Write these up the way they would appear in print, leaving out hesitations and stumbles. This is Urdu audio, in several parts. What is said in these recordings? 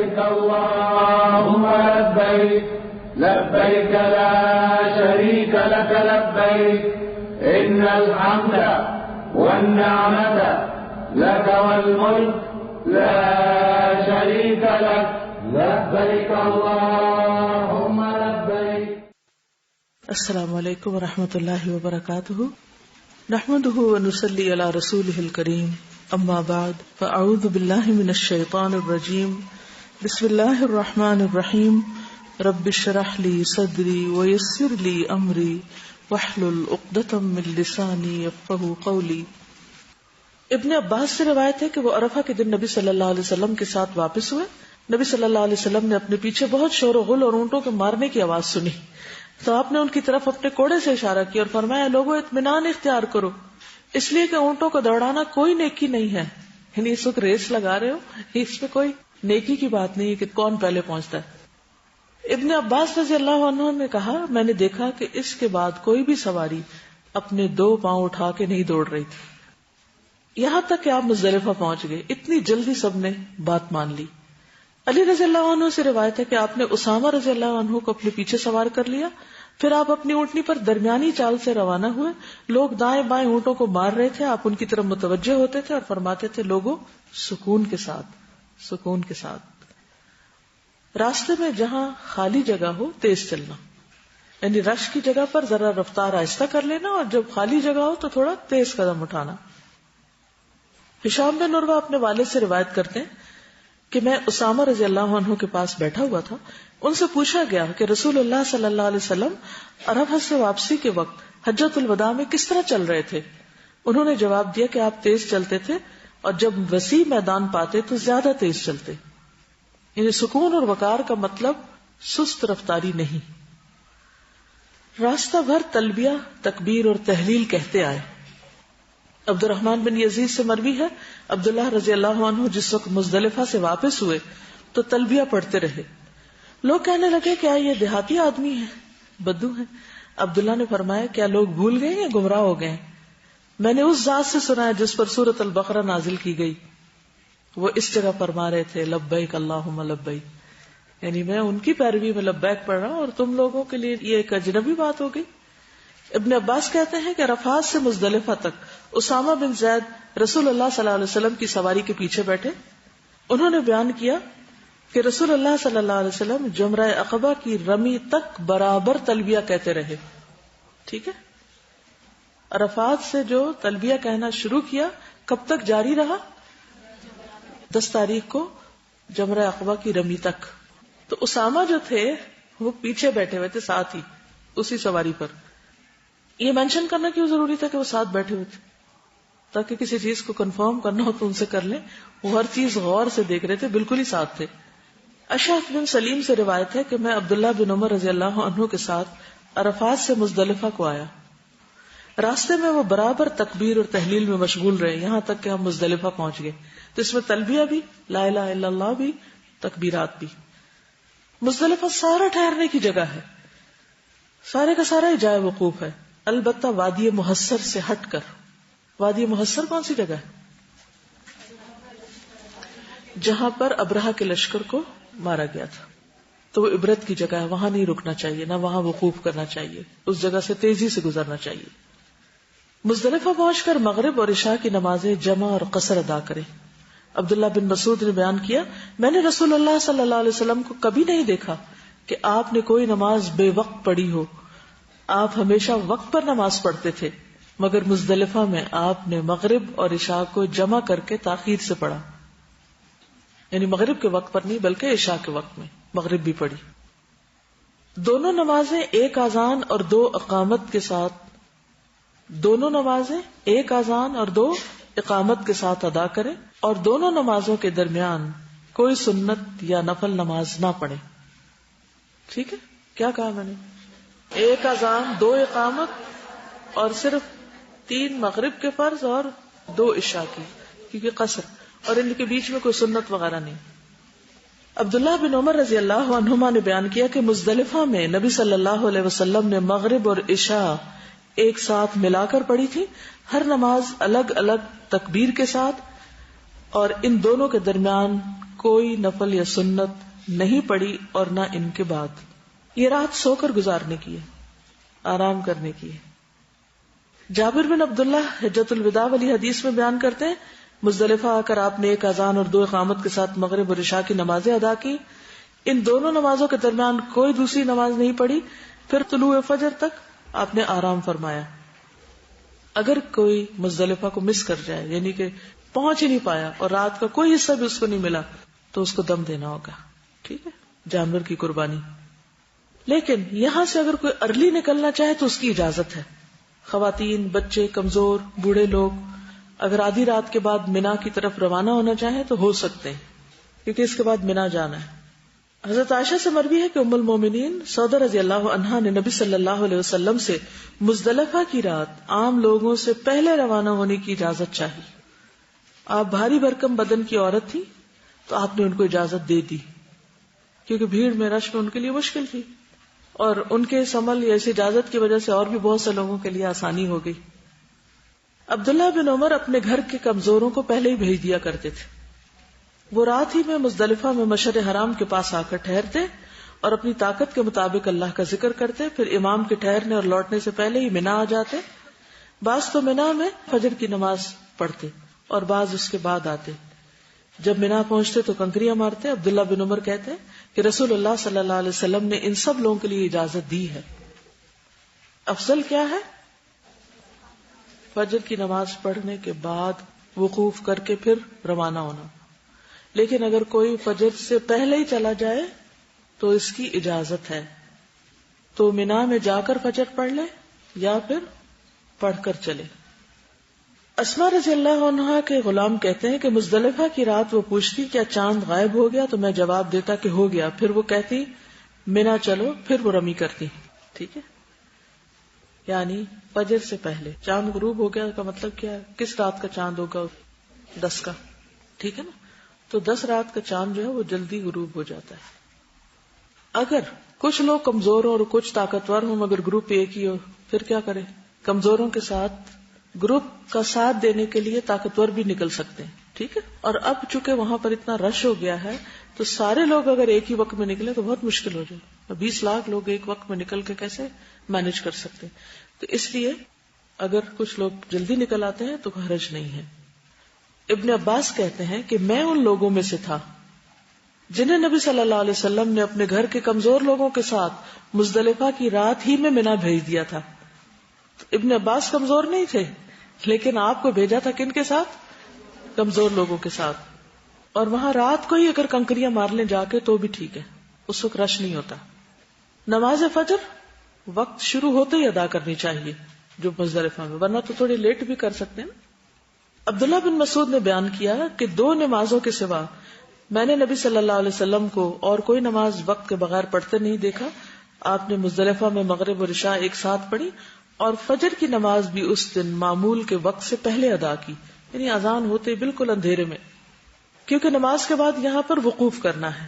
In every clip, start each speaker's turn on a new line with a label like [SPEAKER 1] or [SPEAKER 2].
[SPEAKER 1] لبيك اللهم لبيك لبيك لا شريك لك لبيك إن الحمد والنعمة لك والملك لا شريك لك لبيك اللهم لبيك.
[SPEAKER 2] السلام علیکم ورحمۃ اللہ وبرکاتہ. نحمده ونصلی علی رسولہ الکریم. اما بعد فاعوذ باللہ من الشیطان الرجیم. بسم اللہ الرحمن الرحیم. رب اشرح لی صدری ویسر لی امری واحلل عقدۃ من لسانی یفقہوا قولی. ابن عباس سے روایت ہے کہ وہ عرفہ کے دن نبی صلی اللہ علیہ وسلم کے ساتھ واپس ہوئے. نبی صلی اللہ علیہ وسلم نے اپنے پیچھے بہت شور و غل اور اونٹوں کے مارنے کی آواز سنی تو آپ نے ان کی طرف اپنے کوڑے سے اشارہ کیا اور فرمایا لوگوں اطمینان اختیار کرو، اس لیے کہ اونٹوں کو دوڑانا کوئی نیکی نہیں ہے. یعنی اس وقت ریس لگا رہے ہو، اس میں کوئی نیکی کی بات نہیں ہے کہ کون پہلے پہنچتا ہے. ابن عباس رضی اللہ عنہ نے کہا میں نے دیکھا کہ اس کے بعد کوئی بھی سواری اپنے 2 پاؤں اٹھا کے نہیں دوڑ رہی تھی، یہاں تک کہ آپ مزدلفہ پہنچ گئے. اتنی جلدی سب نے بات مان لی. علی رضی اللہ عنہ سے روایت ہے کہ آپ نے اسامہ رضی اللہ عنہ کو اپنے پیچھے سوار کر لیا. پھر آپ اپنی اونٹنی پر درمیانی چال سے روانہ ہوئے. لوگ دائیں بائیں اونٹوں کو مار رہے تھے. آپ ان کی طرف متوجہ ہوتے تھے اور فرماتے تھے لوگوں سکون کے ساتھ. راستے میں جہاں خالی جگہ ہو تیز چلنا، یعنی رش کی جگہ پر ذرا رفتار آہستہ کر لینا اور جب خالی جگہ ہو تو تھوڑا تیز قدم اٹھانا. ہشام بن عروہ اپنے والد سے روایت کرتے ہیں کہ میں اسامہ رضی اللہ عنہ کے پاس بیٹھا ہوا تھا. ان سے پوچھا گیا کہ رسول اللہ صلی اللہ علیہ وسلم عرفہ سے واپسی کے وقت حجۃ الوداع میں کس طرح چل رہے تھے. انہوں نے جواب دیا کہ آپ تیز چلتے تھے اور جب وسیع میدان پاتے تو زیادہ تیز چلتے. یعنی سکون اور وقار کا مطلب سست رفتاری نہیں. راستہ بھر تلبیہ، تکبیر اور تحلیل کہتے آئے. عبد الرحمن بن یزید سے مروی ہے عبداللہ رضی اللہ عنہ جس وقت مزدلفہ سے واپس ہوئے تو تلبیہ پڑھتے رہے. لوگ کہنے لگے کیا یہ دیہاتی آدمی ہیں، بدو ہیں؟ عبداللہ نے فرمایا کیا لوگ بھول گئے یا گمراہ ہو گئے؟ میں نے اس ذات سے سنا ہے جس پر سورۃ البقرہ نازل کی گئی. وہ اس جگہ فرما رہے تھے لبیک اللہم لبیک، یعنی میں ان کی پیروی میں لبیک پڑھ رہا ہوں اور تم لوگوں کے لیے یہ ایک اجنبی بات ہو گئی. ابن عباس کہتے ہیں کہ عرفات سے مزدلفہ تک اسامہ بن زید رسول اللہ صلی اللہ علیہ وسلم کی سواری کے پیچھے بیٹھے. انہوں نے بیان کیا کہ رسول اللہ صلی اللہ علیہ وسلم جمرہ عقبہ کی رمی تک برابر تلبیہ کہتے رہے. ٹھیک ہے، عرفات سے جو تلبیہ کہنا شروع کیا کب تک جاری رہا؟ 10 تاریخ کو جمرہ عقبہ کی رمی تک. تو اسامہ جو تھے وہ پیچھے بیٹھے ہوئے تھے ساتھ ہی اسی سواری پر. یہ مینشن کرنا کیوں ضروری تھا کہ وہ ساتھ بیٹھے ہوئے تھے؟ تاکہ کسی چیز کو کنفرم کرنا ہو تو ان سے کر لیں. وہ ہر چیز غور سے دیکھ رہے تھے، بالکل ہی ساتھ تھے. اشعث بن سلیم سے روایت ہے کہ میں عبداللہ بن عمر رضی اللہ عنہ کے ساتھ عرفات سے مزدلفہ کو آیا. راستے میں وہ برابر تکبیر اور تحلیل میں مشغول رہے یہاں تک کہ ہم مزدلفہ پہنچ گئے. تو اس میں تلبیہ بھی، لا الہ الا اللہ بھی، تکبیرات بھی. مزدلفہ سارا ٹھہرنے کی جگہ ہے، سارے کا سارا ہی جائے وقوف ہے، البتہ وادی محصر سے ہٹ کر. وادی محصر کون سی جگہ ہے؟ جہاں پر ابرہہ کے لشکر کو مارا گیا تھا. تو وہ عبرت کی جگہ ہے، وہاں نہیں رکنا چاہیے، نہ وہاں وقوف کرنا چاہیے، اس جگہ سے تیزی سے گزرنا چاہیے. مزدلفہ پہنچ کر مغرب اور عشاء کی نمازیں جمع اور قصر ادا کریں. عبداللہ بن مسعود نے بیان کیا میں نے رسول اللہ صلی اللہ علیہ وسلم کو کبھی نہیں دیکھا کہ آپ نے کوئی نماز بے وقت پڑھی ہو. آپ ہمیشہ وقت پر نماز پڑھتے تھے، مگر مزدلفہ میں آپ نے مغرب اور عشاء کو جمع کر کے تاخیر سے پڑھا. یعنی مغرب کے وقت پر نہیں بلکہ عشاء کے وقت میں مغرب بھی پڑھی. دونوں نمازیں ایک اذان اور 2 اقامت کے ساتھ، دونوں نمازیں ایک اذان اور 2 اقامت کے ساتھ ادا کریں اور دونوں نمازوں کے درمیان کوئی سنت یا نفل نماز نہ پڑھیں. ٹھیک ہے، کیا کہا میں نے؟ ایک اذان، 2 اقامت اور صرف 3 مغرب کے فرض اور 2 عشاء کی، کیونکہ قصر، اور ان کے بیچ میں کوئی سنت وغیرہ نہیں. عبداللہ بن عمر رضی اللہ عنہما نے بیان کیا کہ مزدلفہ میں نبی صلی اللہ علیہ وسلم نے مغرب اور عشاء ایک ساتھ ملا کر پڑھی تھی، ہر نماز الگ الگ تکبیر کے ساتھ، اور ان دونوں کے درمیان کوئی نفل یا سنت نہیں پڑی اور نہ ان کے بعد. یہ رات سو کر گزارنے کی ہے، آرام کرنے کی ہے. جابر بن عبداللہ حجۃ الوداع والی حدیث میں بیان کرتے ہیں مزدلفہ آ کر آپ نے ایک اذان اور 2 اقامت کے ساتھ مغرب اور عشاء کی نمازیں ادا کی. ان دونوں نمازوں کے درمیان کوئی دوسری نماز نہیں پڑھی. پھر طلوع فجر تک آپ نے آرام فرمایا. اگر کوئی مزدلفہ کو مس کر جائے، یعنی کہ پہنچ ہی نہیں پایا اور رات کا کوئی حصہ بھی اس کو نہیں ملا، تو اس کو دم دینا ہوگا. ٹھیک ہے، جانور کی قربانی. لیکن یہاں سے اگر کوئی ارلی نکلنا چاہے تو اس کی اجازت ہے. خواتین، بچے، کمزور، بوڑھے لوگ اگر آدھی رات کے بعد مینا کی طرف روانہ ہونا چاہیں تو ہو سکتے ہیں، کیونکہ اس کے بعد مینا جانا ہے. حضرت عائشہ سے مروی ہے کہ ام المومنین سودا رضی اللہ عنہا نے نبی صلی اللہ علیہ وسلم سے مزدلفہ کی رات عام لوگوں سے پہلے روانہ ہونے کی اجازت چاہی. آپ بھاری بھرکم بدن کی عورت تھی تو آپ نے ان کو اجازت دے دی، کیونکہ بھیڑ میں رش میں ان کے لیے مشکل تھی، اور ان کے اس عمل یا اس اجازت کی وجہ سے اور بھی بہت سے لوگوں کے لیے آسانی ہو گئی. عبداللہ بن عمر اپنے گھر کے کمزوروں کو پہلے ہی بھیج دیا کرتے تھے. وہ رات ہی میں مزدلفہ میں مشعر حرام کے پاس آ کر ٹھہرتے اور اپنی طاقت کے مطابق اللہ کا ذکر کرتے. پھر امام کے ٹھہرنے اور لوٹنے سے پہلے ہی مینا آ جاتے. بعض تو مینا میں فجر کی نماز پڑھتے اور بعض اس کے بعد آتے. جب مینا پہنچتے تو کنکریاں مارتے. عبداللہ بن عمر کہتے کہ رسول اللہ صلی اللہ علیہ وسلم نے ان سب لوگوں کے لیے اجازت دی ہے. افضل کیا ہے؟ فجر کی نماز پڑھنے کے بعد وقوف کر کے پھر روانہ ہونا. لیکن اگر کوئی فجر سے پہلے ہی چلا جائے تو اس کی اجازت ہے، تو مینا میں جا کر فجر پڑھ لے یا پھر پڑھ کر چلے. اسماء رضی اللہ عنہا کے غلام کہتے ہیں کہ مزدلفہ کی رات وہ پوچھتی کیا چاند غائب ہو گیا، تو میں جواب دیتا کہ ہو گیا. پھر وہ کہتی مینا چلو، پھر وہ رمی کرتی. ٹھیک ہے، یعنی فجر سے پہلے. چاند غروب ہو گیا کا مطلب کیا ہے؟ کس رات کا چاند ہوگا؟ 10 کا. ٹھیک ہے نا، تو 10 رات کا چاند جو ہے وہ جلدی غروب ہو جاتا ہے. اگر کچھ لوگ کمزور ہوں اور کچھ طاقتور ہوں مگر گروپ ایک ہی ہو، پھر کیا کریں؟ کمزوروں کے ساتھ گروپ کا ساتھ دینے کے لیے طاقتور بھی نکل سکتے ہیں. ٹھیک ہے، اور اب چونکہ وہاں پر اتنا رش ہو گیا ہے تو سارے لوگ اگر ایک ہی وقت میں نکلے تو بہت مشکل ہو جائے. 20 لاکھ لوگ ایک وقت میں نکل کے کیسے مینج کر سکتے ہیں؟ تو اس لیے اگر کچھ لوگ جلدی نکل آتے ہیں تو حرج نہیں ہے. ابن عباس کہتے ہیں کہ میں ان لوگوں میں سے تھا جنہیں نبی صلی اللہ علیہ وسلم نے اپنے گھر کے کمزور لوگوں کے ساتھ مزدلفہ کی رات ہی میں مینا بھیج دیا تھا. تو ابن عباس کمزور نہیں تھے، لیکن آپ کو بھیجا تھا کن کے ساتھ؟ کمزور لوگوں کے ساتھ. اور وہاں رات کو ہی اگر کنکریاں مار لیں جا کے تو بھی ٹھیک ہے، اس وقت رش نہیں ہوتا. نماز فجر وقت شروع ہوتے ہی ادا کرنی چاہیے جو مزدلفہ میں، ورنہ تو تھوڑی لیٹ بھی کر سکتے ہیں. عبداللہ بن مسعود نے بیان کیا کہ 2 نمازوں کے سوا میں نے نبی صلی اللہ علیہ وسلم کو اور کوئی نماز وقت کے بغیر پڑھتے نہیں دیکھا. آپ نے مزدلفہ میں مغرب اور عشاء ایک ساتھ پڑھی اور فجر کی نماز بھی اس دن معمول کے وقت سے پہلے ادا کی، یعنی اذان ہوتے بالکل اندھیرے میں، کیونکہ نماز کے بعد یہاں پر وقوف کرنا ہے.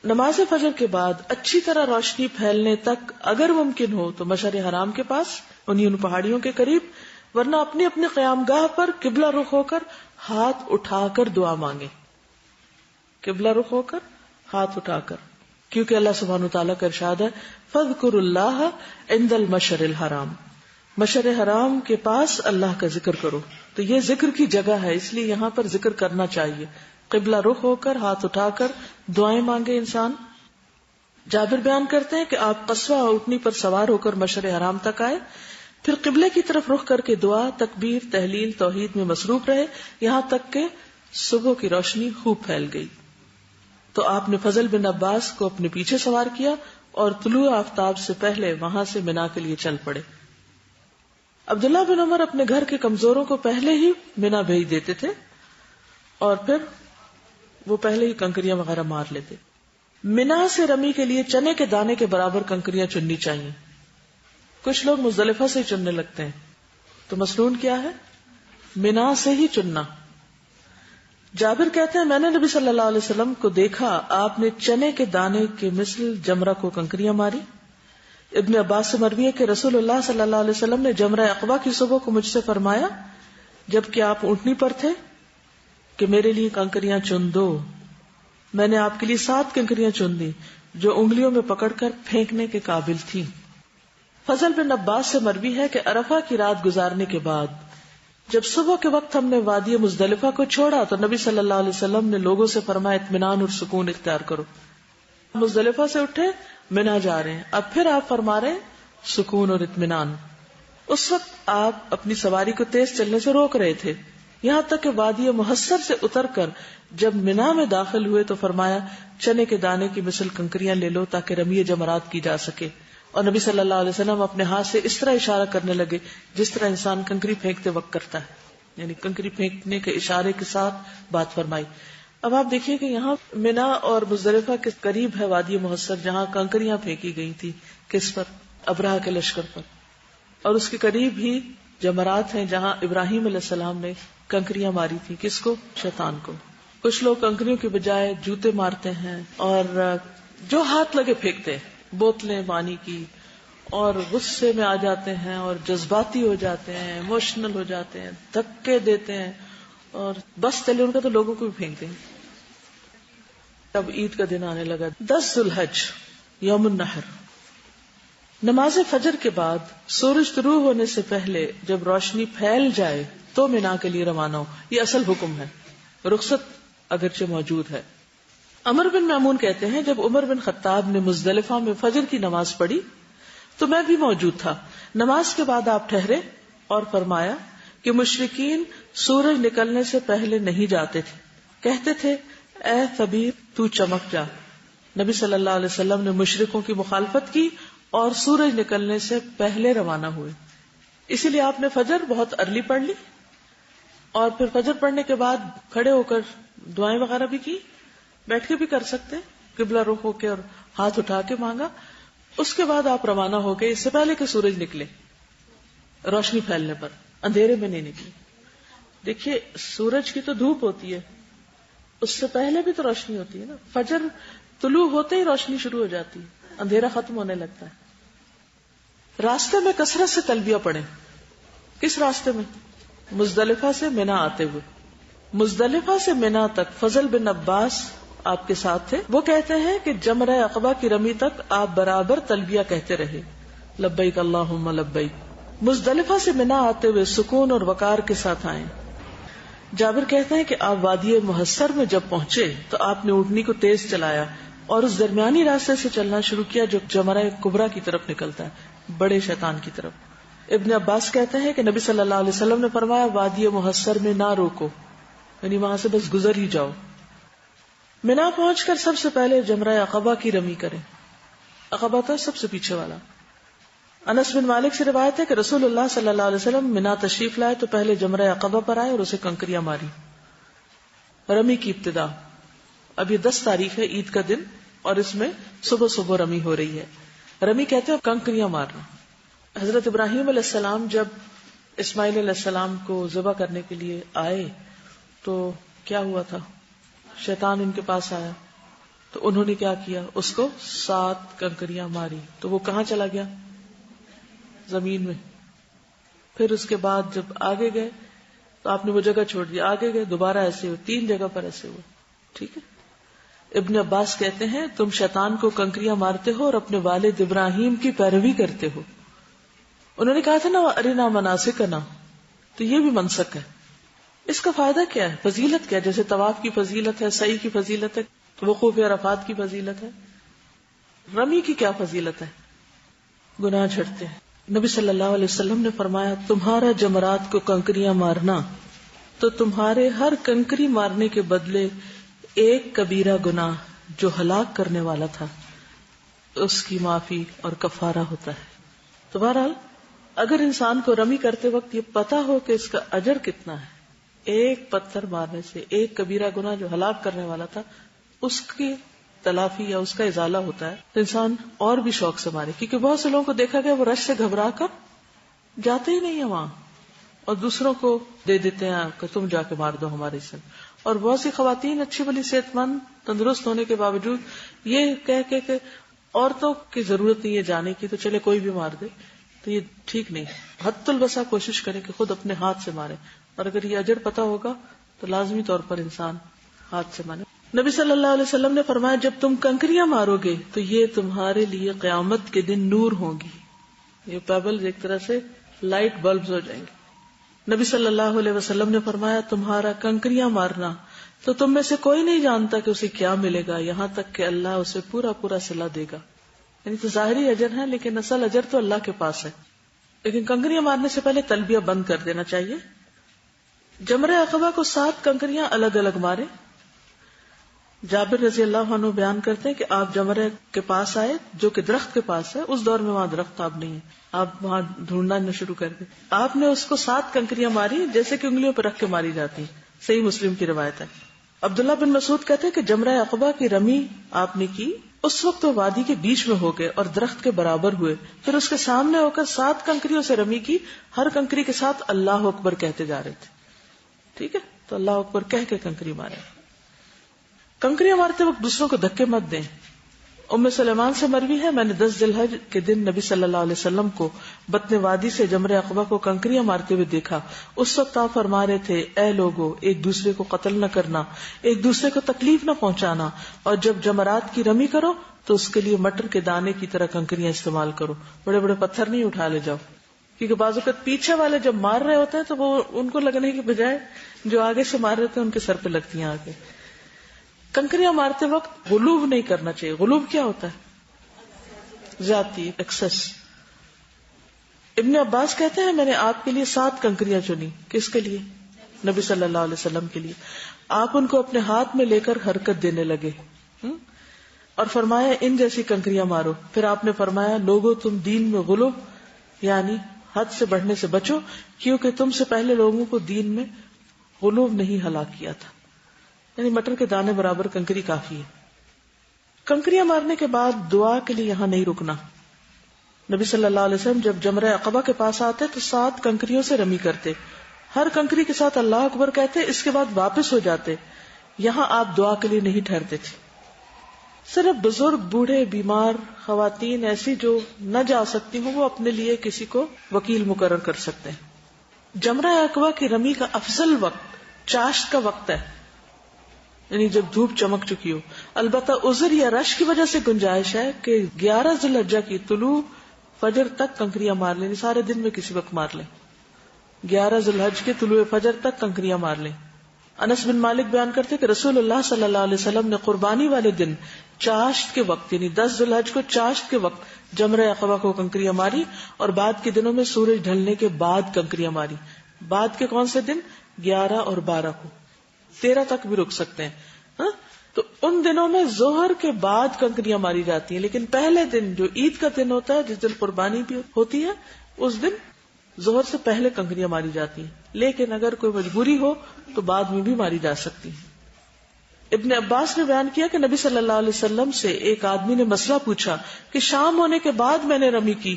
[SPEAKER 2] نماز فجر کے بعد اچھی طرح روشنی پھیلنے تک اگر ممکن ہو تو مشعر حرام کے پاس، ان پہاڑیوں کے قریب، ورنہ اپنی اپنی قیام گاہ پر قبلہ رخ ہو کر ہاتھ اٹھا کر دعا مانگے. قبلہ رخ ہو کر ہاتھ اٹھا کر، کیونکہ اللہ سبحانہ وتعالیٰ کا ارشاد ہے فَاذْكُرُوا اللَّهَ عِنْدَ الْمَشْعَرِ الْحَرَامِ، مشعر حرام کے پاس اللہ کا ذکر کرو. تو یہ ذکر کی جگہ ہے، اس لیے یہاں پر ذکر کرنا چاہیے. قبلہ رخ ہو کر ہاتھ اٹھا کر دعائیں مانگے انسان. جابر بیان کرتے ہیں کہ آپ قصوہ اونٹنی پر سوار ہو کر مشعر حرام تک آئے، پھر قبلے کی طرف رخ کر کے دعا، تکبیر، تحلیل، توحید میں مصروف رہے یہاں تک کہ صبح کی روشنی خوب پھیل گئی. تو آپ نے فضل بن عباس کو اپنے پیچھے سوار کیا اور طلوع آفتاب سے پہلے وہاں سے مینا کے لیے چل پڑے. عبداللہ بن عمر اپنے گھر کے کمزوروں کو پہلے ہی مینا بھیج دیتے تھے اور پھر وہ پہلے ہی کنکریاں وغیرہ مار لیتے. مینا سے رمی کے لیے چنے کے دانے کے برابر کنکریاں چننی چاہیے. کچھ لوگ مزدلفہ سے چننے لگتے ہیں، تو مسنون کیا ہے؟ مینا سے ہی چننا. جابر کہتے ہیں میں نے نبی صلی اللہ علیہ وسلم کو دیکھا، آپ نے چنے کے دانے کے مثل جمرہ کو کنکریاں ماری. ابن عباس سے مروی ہے کہ رسول اللہ صلی اللہ علیہ وسلم نے جمرہ عقبہ کی صبح کو مجھ سے فرمایا جبکہ آپ اونٹنی پر تھے کہ میرے لیے کنکریاں چن دو. میں نے آپ کے لیے 7 کنکریاں چن دی جو انگلیوں میں پکڑ کر پھینکنے کے قابل تھیں. فضل بن عباس سے مروی ہے کہ عرفہ کی رات گزارنے کے بعد جب صبح کے وقت ہم نے وادی مزدلفہ کو چھوڑا تو نبی صلی اللہ علیہ وسلم نے لوگوں سے فرمایا اطمینان اور سکون اختیار کرو. مزدلفہ سے اٹھے منا جا رہے ہیں, اب پھر آپ فرما رہے ہیں سکون اور اطمینان. اس وقت آپ اپنی سواری کو تیز چلنے سے روک رہے تھے, یہاں تک کہ وادی محصر سے اتر کر جب منا میں داخل ہوئے تو فرمایا چنے کے دانے کی مثل کنکریاں لے لو تاکہ رمی جمرات کی جا سکے. اور نبی صلی اللہ علیہ وسلم اپنے ہاتھ سے اس طرح اشارہ کرنے لگے جس طرح انسان کنکری پھینکتے وقت کرتا ہے, یعنی کنکری پھینکنے کے اشارے کے ساتھ بات فرمائی. اب آپ دیکھیے کہ یہاں منا اور مزدلفہ کے قریب ہے وادی محصر جہاں کنکریاں پھینکی گئی تھی. کس پر؟ ابرہہ کے لشکر پر. اور اس کے قریب ہی جمرات ہیں جہاں ابراہیم علیہ السلام نے کنکریاں ماری تھی. کس کو؟ شیطان کو. کچھ لوگ کنکریوں کے بجائے جوتے مارتے ہیں اور جو ہاتھ لگے پھینکتے ہیں, بوتلیں پانی کی, اور غصے میں آ جاتے ہیں اور جذباتی ہو جاتے ہیں, ایموشنل ہو جاتے ہیں, دھکے دیتے ہیں اور بس چلے ان کا تو لوگوں کو بھی پھینکتے ہیں. اب عید کا دن آنے لگا, 10 ذی الحج یوم النحر. نماز فجر کے بعد سورج طلوع ہونے سے پہلے جب روشنی پھیل جائے تو منا کے لیے روانہ ہو. یہ اصل حکم ہے, رخصت اگرچہ موجود ہے. عمر بن میمون کہتے ہیں جب عمر بن خطاب نے مزدلفہ میں فجر کی نماز پڑھی تو میں بھی موجود تھا. نماز کے بعد آپ ٹھہرے اور فرمایا کہ مشرکین سورج نکلنے سے پہلے نہیں جاتے تھے, کہتے تھے اے خبیر تو چمک جا. نبی صلی اللہ علیہ وسلم نے مشرکوں کی مخالفت کی اور سورج نکلنے سے پہلے روانہ ہوئے. اسی لیے آپ نے فجر بہت ارلی پڑھ لی اور پھر فجر پڑھنے کے بعد کھڑے ہو کر دعائیں وغیرہ بھی کی, بیٹھ کے بھی کر سکتے, قبلہ رخ ہو کے اور ہاتھ اٹھا کے مانگا. اس کے بعد آپ روانہ ہو گئے, اس سے پہلے کہ سورج نکلے, روشنی پھیلنے پر, اندھیرے میں نہیں نکلے. دیکھیے سورج کی تو دھوپ ہوتی ہے, اس سے پہلے بھی تو روشنی ہوتی ہے نا. فجر طلوع ہوتے ہی روشنی شروع ہو جاتی ہے, اندھیرا ختم ہونے لگتا ہے. راستے میں کثرت سے تلبیہ پڑھیں. کس راستے میں؟ مزدلفہ سے منا آتے ہوئے. مزدلفہ سے منا تک فضل بن عباس آپ کے ساتھ تھے. وہ کہتے ہیں کہ جمرہ عقبہ کی رمی تک آپ برابر تلبیہ کہتے رہے, لبیک اللہم لبیک. مزدلفہ سے منا آتے ہوئے سکون اور وقار کے ساتھ آئیں. جابر کہتے ہیں کہ آپ وادی محصر میں جب پہنچے تو آپ نے اونٹنی کو تیز چلایا اور اس درمیانی راستے سے چلنا شروع کیا جو جمرہ کبریٰ کی طرف نکلتا ہے, بڑے شیطان کی طرف. ابن عباس کہتے ہیں کہ نبی صلی اللہ علیہ وسلم نے فرمایا وادی محصر میں نہ روکو, یعنی وہاں سے بس گزر ہی جاؤ. منا پہنچ کر سب سے پہلے جمرہ عقبہ کی رمی کریں. عقبہ تھا سب سے پیچھے والا. انس بن مالک سے روایت ہے کہ رسول اللہ صلی اللہ علیہ وسلم منا تشریف لائے تو پہلے جمرہ عقبہ پر آئے اور اسے کنکریاں ماری. رمی کی ابتدا, اب یہ 10 تاریخ ہے, عید کا دن, اور اس میں صبح صبح رمی ہو رہی ہے. رمی کہتے ہیں کنکریاں مارنا. حضرت ابراہیم علیہ السلام جب اسماعیل علیہ السلام کو ذبح کرنے کے لیے آئے تو کیا ہوا تھا؟ شیطان ان کے پاس آیا تو انہوں نے کیا کیا, اس کو 7 کنکریاں ماری تو وہ کہاں چلا گیا؟ زمین میں. پھر اس کے بعد جب آگے گئے تو آپ نے وہ جگہ چھوڑ دی, آگے گئے دوبارہ ایسے ہوئے, 3 جگہ پر ایسے ہوئے. ٹھیک ہے. ابن عباس کہتے ہیں تم شیطان کو کنکریاں مارتے ہو اور اپنے والد ابراہیم کی پیروی کرتے ہو. انہوں نے کہا تھا نا ارنا مناسکنا, تو یہ بھی منسک ہے. اس کا فائدہ کیا ہے, فضیلت کیا ہے؟ جیسے طواف کی فضیلت ہے, سعی کی فضیلت ہے, وقوف عرفات کی فضیلت ہے, رمی کی کیا فضیلت ہے؟ گناہ جھڑتے ہیں. نبی صلی اللہ علیہ وسلم نے فرمایا تمہارا جمرات کو کنکریاں مارنا تو تمہارے ہر کنکری مارنے کے بدلے ایک کبیرہ گناہ جو ہلاک کرنے والا تھا اس کی معافی اور کفارہ ہوتا ہے. تو بہرحال اگر انسان کو رمی کرتے وقت یہ پتا ہو کہ اس کا اجر کتنا ہے, ایک پتھر مارنے سے ایک کبیرہ گناہ جو ہلاک کرنے والا تھا اس کی تلافی یا اس کا ازالہ ہوتا ہے, تو انسان اور بھی شوق سے مارے. کیونکہ بہت سے لوگوں کو دیکھا گیا وہ رش سے گھبرا کر جاتے ہی نہیں ہیں وہاں اور دوسروں کو دے دیتے ہیں کہ تم جا کے مار دو ہمارے سے. اور بہت سی خواتین اچھی بلی صحت مند تندرست ہونے کے باوجود یہ کہہ کے کہ عورتوں کی ضرورت نہیں ہے جانے کی تو چلے کوئی بھی مار دے, تو یہ ٹھیک نہیں. حد البسا کوشش کریں کہ خود اپنے ہاتھ سے مارے, اور اگر یہ اجر پتا ہوگا تو لازمی طور پر انسان ہاتھ سے مارے. نبی صلی اللہ علیہ وسلم نے فرمایا جب تم کنکریاں مارو گے تو یہ تمہارے لیے قیامت کے دن نور ہوں گی. یہ پیبل ایک طرح سے لائٹ بلبز ہو جائیں گے. نبی صلی اللہ علیہ وسلم نے فرمایا تمہارا کنکریاں مارنا تو تم میں سے کوئی نہیں جانتا کہ اسے کیا ملے گا یہاں تک کہ اللہ اسے پورا پورا صلہ دے گا. یعنی تو ظاہری اجر ہے لیکن اصل اجر تو اللہ کے پاس ہے. لیکن کنکریاں مارنے سے پہلے تلبیہ بند کر دینا چاہیے. جمرہ عقبہ کو 7 کنکریاں الگ الگ مارے. جابر رضی اللہ عنہ بیان کرتے ہیں کہ آپ جمرہ کے پاس آئے جو کہ درخت کے پاس ہے. اس دور میں وہاں درخت اب نہیں ہے, آپ وہاں ڈھونڈنا شروع کر دیں. آپ نے اس کو 7 کنکریاں ماری جیسے کہ انگلیوں پہ رکھ کے ماری جاتی. صحیح مسلم کی روایت ہے. عبداللہ بن مسعود کہتے ہیں کہ جمرہ عقبہ کی رمی آپ نے کی, اس وقت وہ وادی کے بیچ میں ہو گئے اور درخت کے برابر ہوئے. پھر اس کے سامنے ہو کر 7 کنکریوں سے رمی کی, ہر کنکری کے ساتھ اللہ اکبر کہتے جا رہے تھے. ٹھیک ہے, تو اللہ اکبر کہہ کے کنکری مارے. کنکریاں مارتے وقت دوسروں کو دھکے مت دیں. ام سلیمان سے مروی ہے میں نے 10 ذی الحج کے دن نبی صلی اللہ علیہ وسلم کو بطن وادی سے جمرہ عقبہ کو کنکریاں مارتے ہوئے دیکھا. اس وقت آپ فرما رہے تھے اے لوگو ایک دوسرے کو قتل نہ کرنا, ایک دوسرے کو تکلیف نہ پہنچانا, اور جب جمرات کی رمی کرو تو اس کے لیے مٹر کے دانے کی طرح کنکریاں استعمال کرو. بڑے بڑے پتھر نہیں اٹھا لے جاؤ, کیونکہ بعض اوقات پیچھے والے جب مار رہے ہوتے ہیں تو وہ ان کو لگنے کی بجائے جو آگے سے مار رہے تھے ان کے سر پہ لگتی ہیں آگے. کنکریاں مارتے وقت غلوب نہیں کرنا چاہیے. غلوب کیا ہوتا ہے؟ زیادتی, ایکسس. ابن عباس کہتے ہیں میں نے آپ کے لیے 7 کنکریاں چنی. کس کے لیے؟ نبی صلی اللہ علیہ وسلم کے لیے. آپ ان کو اپنے ہاتھ میں لے کر حرکت دینے لگے اور فرمایا ان جیسی کنکریاں مارو. پھر آپ نے فرمایا لوگوں تم دین میں غلوب یعنی حد سے بڑھنے سے بچو, کیونکہ تم سے پہلے لوگوں کو دین میں غلوب نہیں ہلاک کیا تھا. یعنی مٹر کے دانے برابر کنکری کافی ہے. کنکریاں مارنے کے بعد دعا کے لیے یہاں نہیں رکنا. نبی صلی اللہ علیہ وسلم جب جمرہ عقبہ کے پاس آتے تو 7 کنکریوں سے رمی کرتے, ہر کنکری کے ساتھ اللہ اکبر کہتے, اس کے بعد واپس ہو جاتے. یہاں آپ دعا کے لیے نہیں ٹھہرتے تھے. صرف بزرگ, بوڑھے, بیمار, خواتین ایسی جو نہ جا سکتی ہوں وہ اپنے لیے کسی کو وکیل مقرر کر سکتے ہیں. جمرہ عقبہ کی رمی کا افضل وقت چاشت کا وقت ہے, یعنی جب دھوپ چمک چکی ہو. البتہ عذر یا رش کی وجہ سے گنجائش ہے کہ 11 ذی الحجہ کی طلوع فجر تک کنکریاں مار لیں, سارے دن میں کسی وقت مار لیں. 11 ذی الحجہ کے طلوع فجر تک کنکریاں مار لیں. انس بن مالک بیان کرتے کہ رسول اللہ صلی اللہ علیہ وسلم نے قربانی والے دن چاشت کے وقت یعنی 10 ذی الحجہ کو چاشت کے وقت جمرہ عقبہ کو کنکریاں ماری, اور بعد کے دنوں میں سورج ڈھلنے کے بعد کنکریاں ماری. بعد کے کون سے دن؟ 11 اور 12 کو, 13 تک بھی رک سکتے ہیں. تو ان دنوں میں ظہر کے بعد کنکریاں ماری جاتی ہیں, لیکن پہلے دن جو عید کا دن ہوتا ہے جس دن قربانی بھی ہوتی ہے اس دن ظہر سے پہلے کنکریاں ماری جاتی ہیں. لیکن اگر کوئی مجبوری ہو تو بعد میں بھی ماری جا سکتی ہیں. ابن عباس نے بیان کیا کہ نبی صلی اللہ علیہ وسلم سے ایک آدمی نے مسئلہ پوچھا کہ شام ہونے کے بعد میں نے رمی کی,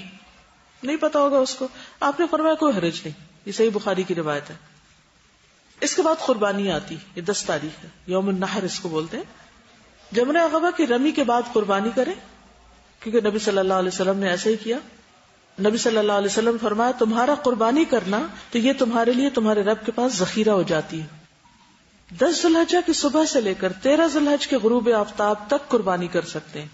[SPEAKER 2] نہیں پتا ہوگا اس کو. آپ نے فرمایا کوئی حرج نہیں. یہ صحیح بخاری کی روایت ہے. اس کے بعد قربانی آتی, یہ 10 تاریخ ہے, یوم النحر اس کو بولتے ہیں. جمرہ عقبہ کی رمی کے بعد قربانی کریں, کیونکہ نبی صلی اللہ علیہ وسلم نے ایسا ہی کیا. نبی صلی اللہ علیہ وسلم فرمایا تمہارا قربانی کرنا تو یہ تمہارے لیے تمہارے رب کے پاس ذخیرہ ہو جاتی ہے. 10 ذی الحجہ کی صبح سے لے کر 13 ذی الحجہ کے غروب آفتاب تک قربانی کر سکتے ہیں.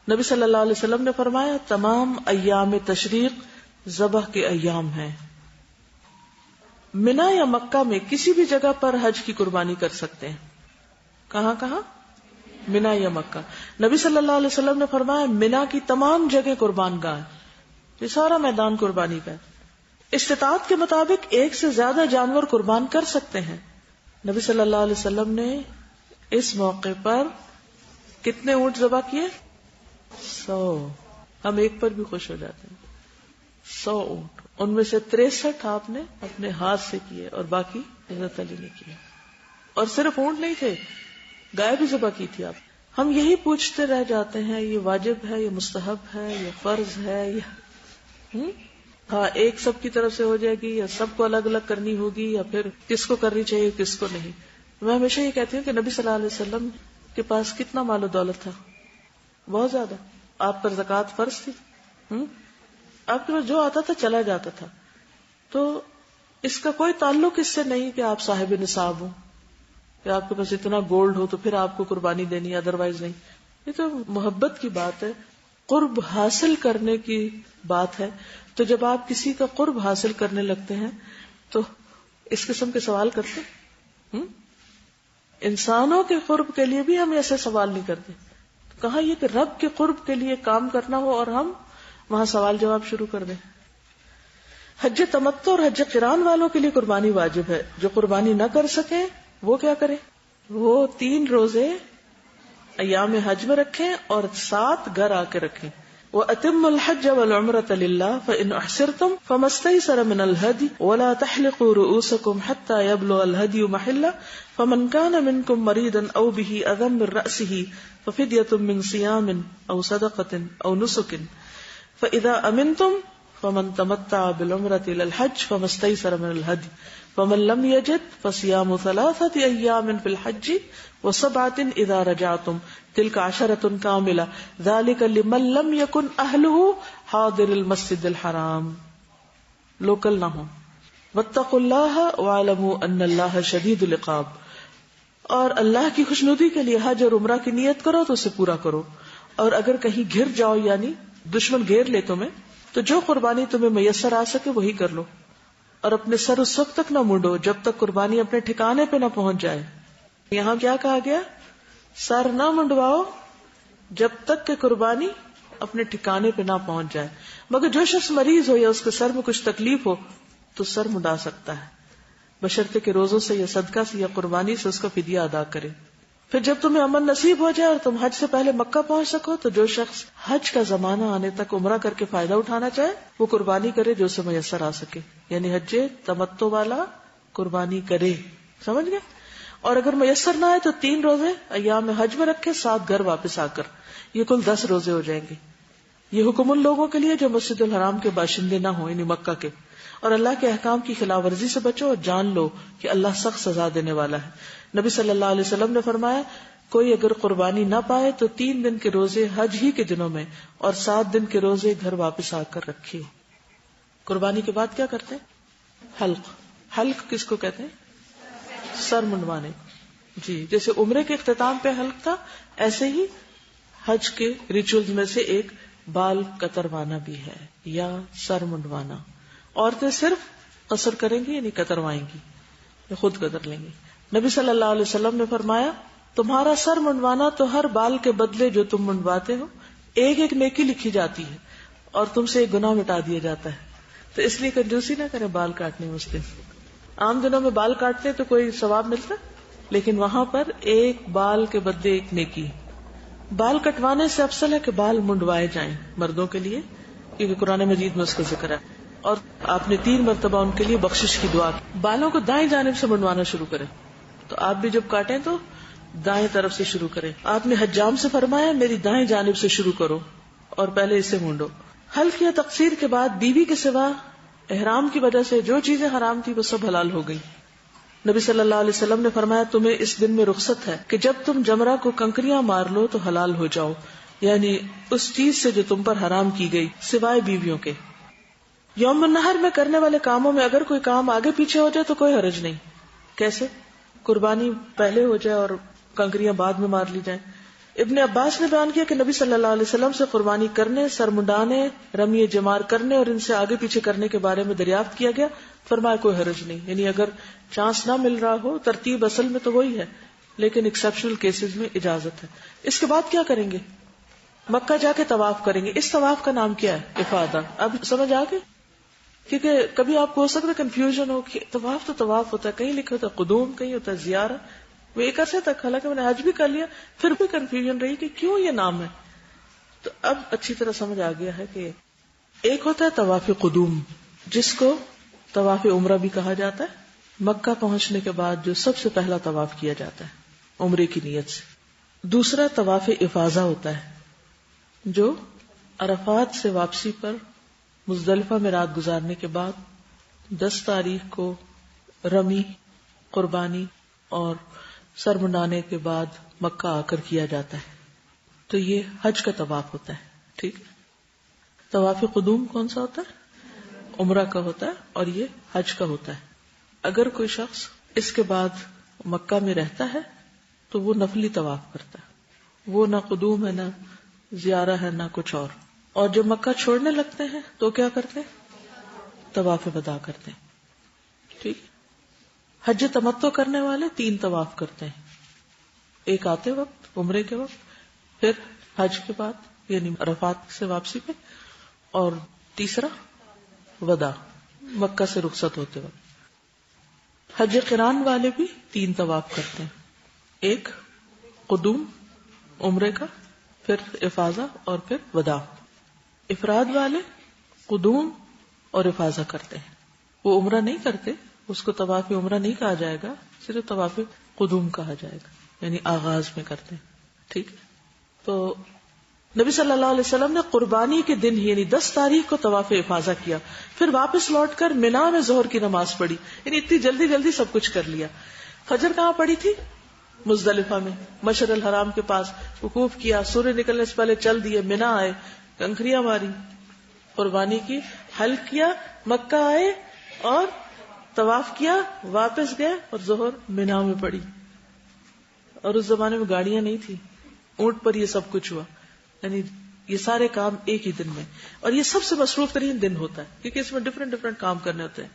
[SPEAKER 2] نبی صلی اللہ علیہ وسلم نے فرمایا تمام ایام تشریق ذبح کے ایام ہیں. منا یا مکہ میں کسی بھی جگہ پر حج کی قربانی کر سکتے ہیں. کہاں کہاں؟ منا یا مکہ. نبی صلی اللہ علیہ وسلم نے فرمایا منا کی تمام جگہ قربان گاہ, یہ سارا میدان قربانی کا ہے. استطاعت کے مطابق ایک سے زیادہ جانور قربان کر سکتے ہیں. نبی صلی اللہ علیہ وسلم نے اس موقع پر کتنے اونٹ ذبح کیے؟ 100. ہم ایک پر بھی خوش ہو جاتے ہیں. 100 اونٹ, ان میں سے 63 آپ نے اپنے ہاتھ سے کیے اور باقی حضرت علی نے کیے. اور صرف اونٹ نہیں تھے, گائے بھی ذبح کی تھی آپ. ہم یہی پوچھتے رہ جاتے ہیں یہ واجب ہے, یہ مستحب ہے, یہ فرض ہے, ہاں ایک سب کی طرف سے ہو جائے گی یا سب کو الگ الگ کرنی ہوگی, یا پھر کس کو کرنی چاہیے کس کو نہیں. میں ہمیشہ یہ کہتی ہوں کہ نبی صلی اللہ علیہ وسلم کے پاس کتنا مال و دولت تھا, بہت زیادہ. آپ پر زکوٰۃ فرض تھی, آپ کے پاس جو آتا تھا چلا جاتا تھا. تو اس کا کوئی تعلق اس سے نہیں کہ آپ صاحب نصاب ہوں. کہ آپ کے پاس اتنا گولڈ ہو تو پھر آپ کو قربانی دینی ہے، ادروائز نہیں. یہ تو محبت کی بات ہے، قرب حاصل کرنے کی بات ہے. تو جب آپ کسی کا قرب حاصل کرنے لگتے ہیں تو اس قسم کے سوال کرتے ہیں. انسانوں کے قرب کے لیے بھی ہم ایسے سوال نہیں کرتے. کہاں یہ کہ رب کے قرب کے لیے کام کرنا ہو اور ہم وہاں سوال جواب شروع کر دیں. حج تمتع اور حج قران والوں کے لیے قربانی واجب ہے. جو قربانی نہ کر سکے وہ کیا کرے؟ وہ 3 روزے ایام حج میں رکھیں اور 7 گھر آ کے رکھیں. وَأَتِمُّ الْحَجَّ وَالْعُمْرَةَ لِلَّهِ فَإِنْ أُحْصِرْتُمْ فَمَا اسْتَيْسَرَ مِنَ الْهَدْيِ وَلَا تَحْلِقُوا رُؤُوسَكُمْ حَتَّى يَبْلُغَ الْهَدْيُ مَحِلَّهُ فَمَنْ كَانَ مِنْكُمْ مَرِيضًا أَوْ بِهِ أَذًى مِنْ رَأْسِهِ فَفِدْيَةٌ مِنْ صِيَامٍ أَوْ صَدَقَةٍ أَوْ نُسُكٍ فَإِذَا أَمِنْتُمْ فَمَنْ تَمَتَّعَ بِالْعُمْرَةِ إِلَى الْحَجِّ فَمَا اسْتَيْسَرَ مِنَ الْهَدْيِ فَمَنْ لَمْ يَجِدْ فَصِيَامُ 3 أَيَّامٍ فِي الْحَجِّ و7 إِذَا رَجَعْتُمْ تِلْكَ 10 كَامِلَةٌ ذَلِكَ لِمَنْ لَمْ يَكُنْ أَهْلُهُ حَاضِرِ الْمَسْجِدِ الْحَرَامِ. لوکل نہ ہو. وَاتَّقُوا اللَّهَ وَاعْلَمُوا أَنَّ اللَّهَ شَدِيدُ الْعِقَابِ. اور اللہ کی خوشنودی کے لیے حج اور عمرہ کی نیت کرو تو اسے پورا کرو. اور اگر کہیں گھر جاؤ یعنی دشمن گھیر لے تمہیں تو جو قربانی تمہیں میسر آ سکے وہی کر لو. اور اپنے سر اس وقت تک نہ منڈو جب تک قربانی اپنے ٹھکانے پہ نہ پہنچ جائے. یہاں کیا کہا گیا؟ سر نہ منڈواؤ جب تک کہ قربانی اپنے ٹھکانے پہ نہ پہنچ جائے. مگر جو شخص مریض ہو یا اس کے سر میں کچھ تکلیف ہو تو سر منڈا سکتا ہے، بشرطے کہ روزوں سے یا صدقہ سے یا قربانی سے اس کا فدیہ ادا کرے. پھر جب تمہیں امن نصیب ہو جائے اور تم حج سے پہلے مکہ پہنچ سکو تو جو شخص حج کا زمانہ آنے تک عمرہ کر کے فائدہ اٹھانا چاہے وہ قربانی کرے جو اسے میسر آ سکے. یعنی حج تمتع والا قربانی کرے. سمجھ گئے؟ اور اگر میسر نہ آئے تو 3 روزے ایام حج میں رکھے، 7 گھر واپس آ کر. یہ کل 10 روزے ہو جائیں گے. یہ حکم ان لوگوں کے لیے جو مسجد الحرام کے باشندے نہ ہوں یعنی مکہ کے. اور اللہ کے احکام کی خلاف ورزی سے بچو اور جان لو کہ اللہ سخت سزا دینے والا ہے. نبی صلی اللہ علیہ وسلم نے فرمایا کوئی اگر قربانی نہ پائے تو 3 دن کے روزے حج ہی کے دنوں میں اور 7 دن کے روزے گھر واپس آ کر رکھے. قربانی کے بعد کیا کرتے ہیں؟ حلق. حلق کس کو کہتے ہیں؟ سر منڈوانے. جی جیسے عمرے کے اختتام پہ حلق تھا ایسے ہی حج کے ریچولز میں سے ایک بال کتروانا بھی ہے یا سر منڈوانا. عورتیں صرف قصر کریں گی یعنی کتروائیں گی یا خود کتر لیں گی. نبی صلی اللہ علیہ وسلم نے فرمایا تمہارا سر منڈوانا تو ہر بال کے بدلے جو تم منڈواتے ہو ایک نیکی لکھی جاتی ہے اور تم سے ایک گناہ مٹا دیا جاتا ہے. تو اس لیے کنجوسی نہ کریں بال کاٹنے میں. اس دن عام دنوں میں بال کاٹتے تو کوئی ثواب ملتا لیکن وہاں پر ایک بال کے بدلے ایک نیکی. بال کٹوانے سے افضل ہے کہ بال منڈوائے جائیں مردوں کے لیے کیونکہ قرآن مجید میں اس کا ذکر ہے. اور آپ نے 3 مرتبہ ان کے لیے بخشش کی دعا. بالوں کو دائیں جانب سے منڈوانا شروع کریں. تو آپ بھی جب کاٹیں تو دائیں طرف سے شروع کریں. آپ نے حجام سے فرمایا میری دائیں جانب سے شروع کرو اور پہلے اسے مونڈو. حلق یا تقصیر کے بعد بیوی کے سوا احرام کی وجہ سے جو چیزیں حرام تھی وہ سب حلال ہو گئی. نبی صلی اللہ علیہ وسلم نے فرمایا تمہیں اس دن میں رخصت ہے کہ جب تم جمرہ کو کنکریاں مار لو تو حلال ہو جاؤ، یعنی اس چیز سے جو تم پر حرام کی گئی سوائے بیویوں کے. یوم النحر میں کرنے والے کاموں میں اگر کوئی کام آگے پیچھے ہو جائے تو کوئی حرج نہیں. کیسے؟ قربانی پہلے ہو جائے اور کنکریاں بعد میں مار لی جائیں. ابن عباس نے بیان کیا کہ نبی صلی اللہ علیہ وسلم سے قربانی کرنے، سر منڈانے، رمی جمار کرنے اور ان سے آگے پیچھے کرنے کے بارے میں دریافت کیا گیا. فرمایا کوئی حرج نہیں. یعنی اگر چانس نہ مل رہا ہو ترتیب اصل میں تو وہی ہے لیکن ایکسیپشنل کیسز میں اجازت ہے. اس کے بعد کیا کریں گے؟ مکہ جا کے طواف کریں گے. اس طواف کا نام کیا ہے؟ افادہ. اب سمجھ آ گئی؟ کیونکہ کبھی آپ کو ہو سکتا ہے کنفیوژن ہو کہ طواف تو طواف ہوتا ہے، کہیں لکھا ہوتا ہے قدوم، کہیں ہوتا ہے زیارہ. وہ ایک عرصے تک حالانکہ میں نے حج بھی کر لیا پھر بھی کنفیوژن رہی کہ کیوں یہ نام ہے. تو اب اچھی طرح سمجھ آ گیا ہے کہ ایک ہوتا ہے طواف قدوم جس کو طواف عمرہ بھی کہا جاتا ہے، مکہ پہنچنے کے بعد جو سب سے پہلا طواف کیا جاتا ہے عمرے کی نیت سے. دوسرا طواف افاضہ ہوتا ہے جو عرفات سے واپسی پر مزدلفہ میں رات گزارنے کے بعد 10 تاریخ کو رمی، قربانی اور سر منڈانے کے بعد مکہ آ کر کیا جاتا ہے. تو یہ حج کا طواف ہوتا ہے. ٹھیک ہے. طواف قدوم کون سا ہوتا ہے؟ عمرہ کا ہوتا ہے اور یہ حج کا ہوتا ہے. اگر کوئی شخص اس کے بعد مکہ میں رہتا ہے تو وہ نفلی طواف کرتا ہے، وہ نہ قدوم ہے نہ زیارہ ہے نہ کچھ اور جب مکہ چھوڑنے لگتے ہیں تو کیا کرتے ہیں؟ طواف وداع کرتے ہیں. ٹھیک. حج تمتع کرنے والے 3 طواف کرتے ہیں، ایک آتے وقت عمرے کے وقت، پھر حج کے بعد یعنی عرفات سے واپسی پہ، اور تیسرا وداع مکہ سے رخصت ہوتے وقت. حج قران والے بھی 3 طواف کرتے ہیں، ایک قدوم عمرے کا، پھر افاضہ اور پھر وداع. افراد والے قدوم اور افاضہ کرتے ہیں، وہ عمرہ نہیں کرتے، اس کو طواف عمرہ نہیں کہا جائے گا، صرف طواف قدوم کہا جائے گا، یعنی آغاز میں کرتے ہیں. ٹھیک. تو نبی صلی اللہ علیہ وسلم نے قربانی کے دن یعنی 10 تاریخ کو طواف افاضہ کیا، پھر واپس لوٹ کر منا میں ظہر کی نماز پڑھی، یعنی اتنی جلدی جلدی سب کچھ کر لیا. فجر کہاں پڑھی تھی؟ مزدلفہ میں، مشعر الحرام کے پاس وقوف کیا، سورج نکلنے سے پہلے چل دیے، منا آئے، کنکریاں ماری، قربانی کی، حلق کیا، مکہ آئے اور طواف کیا، واپس گئے اور ظہر منا میں پڑی. اور اس زمانے میں گاڑیاں نہیں تھی، اونٹ پر یہ سب کچھ ہوا، یعنی یہ سارے کام ایک ہی دن میں. اور یہ سب سے مصروف ترین دن ہوتا ہے کیونکہ اس میں ڈفرینٹ کام کرنے ہوتے ہیں.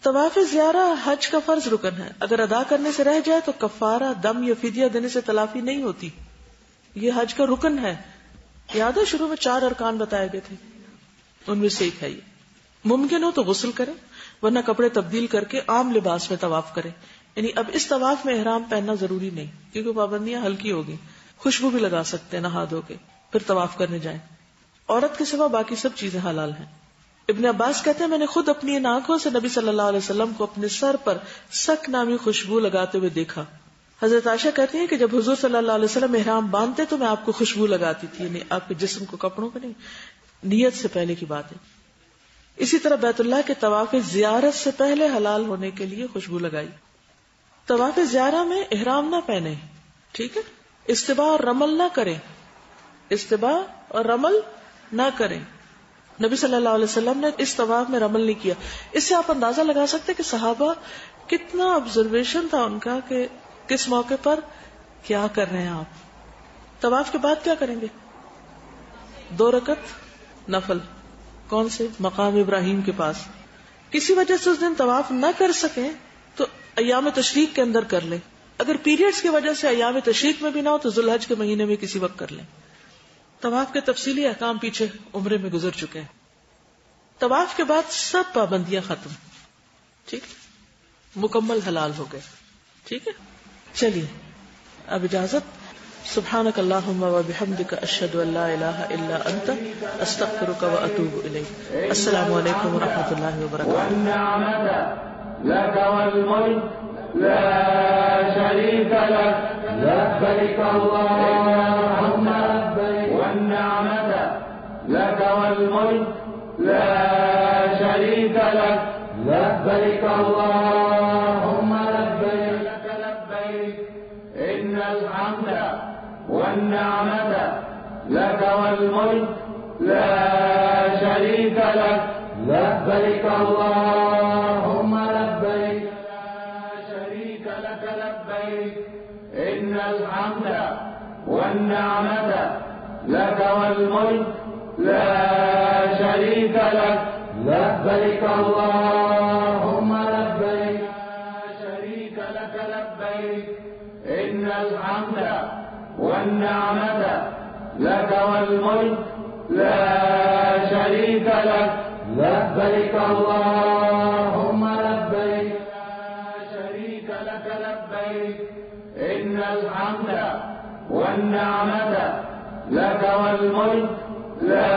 [SPEAKER 2] طواف زیارہ حج کا فرض رکن ہے، اگر ادا کرنے سے رہ جائے تو کفارہ، دم یا فدیہ دینے سے تلافی نہیں ہوتی. یہ حج کا رکن ہے. یاد ہے شروع میں 4 ارکان بتائے گئے تھے، ان میں سے ایک ہے یہ. ممکن ہو تو غسل کرے، ورنہ کپڑے تبدیل کر کے عام لباس میں طواف کرے. یعنی اب اس طواف میں احرام پہننا ضروری نہیں کیونکہ پابندیاں ہلکی ہوگی. خوشبو بھی لگا سکتے ہیں نہا دھو کے، پھر طواف کرنے جائیں. عورت کے سوا باقی سب چیزیں حلال ہیں. ابن عباس کہتے ہیں میں نے خود اپنی ان آنکھوں سے نبی صلی اللہ علیہ وسلم کو اپنے سر پر سک نامی خوشبو لگاتے ہوئے دیکھا. حضرت عائشہ کہتی ہیں کہ جب حضور صلی اللہ علیہ وسلم احرام باندھتے تو میں آپ کو خوشبو لگاتی تھی، یعنی آپ کے جسم کو، کپڑوں کو نہیں، نیت سے پہلے کی بات ہے. اسی طرح بیت اللہ کے طواف زیارت سے پہلے حلال ہونے کے لیے خوشبو لگائی. طواف زیارہ میں احرام نہ پہنے، ٹھیک ہے، استباء اور رمل نہ کریں، استباء اور رمل نہ کریں. نبی صلی اللہ علیہ وسلم نے اس طواف میں رمل نہیں کیا. اس سے آپ اندازہ لگا سکتے کہ صحابہ کتنا آبزرویشن تھا ان کا کہ کس موقع پر کیا کر رہے ہیں. آپ طواف کے بعد کیا کریں گے؟ 2 رکعت نفل. کون سے؟ مقام ابراہیم کے پاس. کسی وجہ سے اس دن طواف نہ کر سکیں تو ایام تشریق کے اندر کر لیں. اگر پیریڈز کی وجہ سے ایام تشریق میں بھی نہ ہو تو ذوالحج کے مہینے میں کسی وقت کر لیں. طواف کے تفصیلی احکام پیچھے عمرے میں گزر چکے ہیں. طواف کے بعد سب پابندیاں ختم، ٹھیک، مکمل حلال ہو گئے. ٹھیک ہے، چلیے اب اجازت. سبحانک اللہم و بحمدک اشہد ان لا الہ الا انت استغفرک و اتوب الیک. السلام علیکم و رحمۃ اللہ وبرکاتہ.
[SPEAKER 1] لك والملك لا شريك لك لبيك اللهم لبيك والنعمة لك والملك لا شريك لك لبيك اللهم لبيك لك لبيك إن الحمد والنعمة لك والملك لا شريك لك لبيك اللهم لبيك لا شريك لك لبيك إن الحمد والنعمة لك والملك لا شريك لك لبيك اللهم لبيك لا شريك لك لبيك إن الحمد والنعمة لك والملك لا شريك لك لبيك اللهم لبيك لا شريك لك لبيك إن الحمد والنعمة لك والملك لا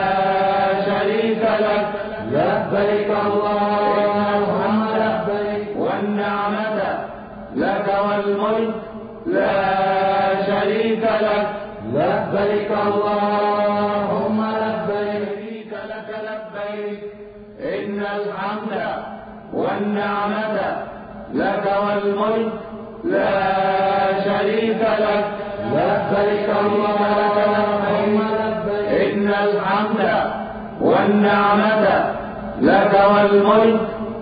[SPEAKER 1] شريك لك لبيك اللهم لبيك والنعمة لك والملك لا شريك لك لبيك اللهم لبيك لك لبيك إن الحمد والنعمة لك والملك لا شريك لك لبيك اللهم لبيك إن الحمد والنعمة لك والملك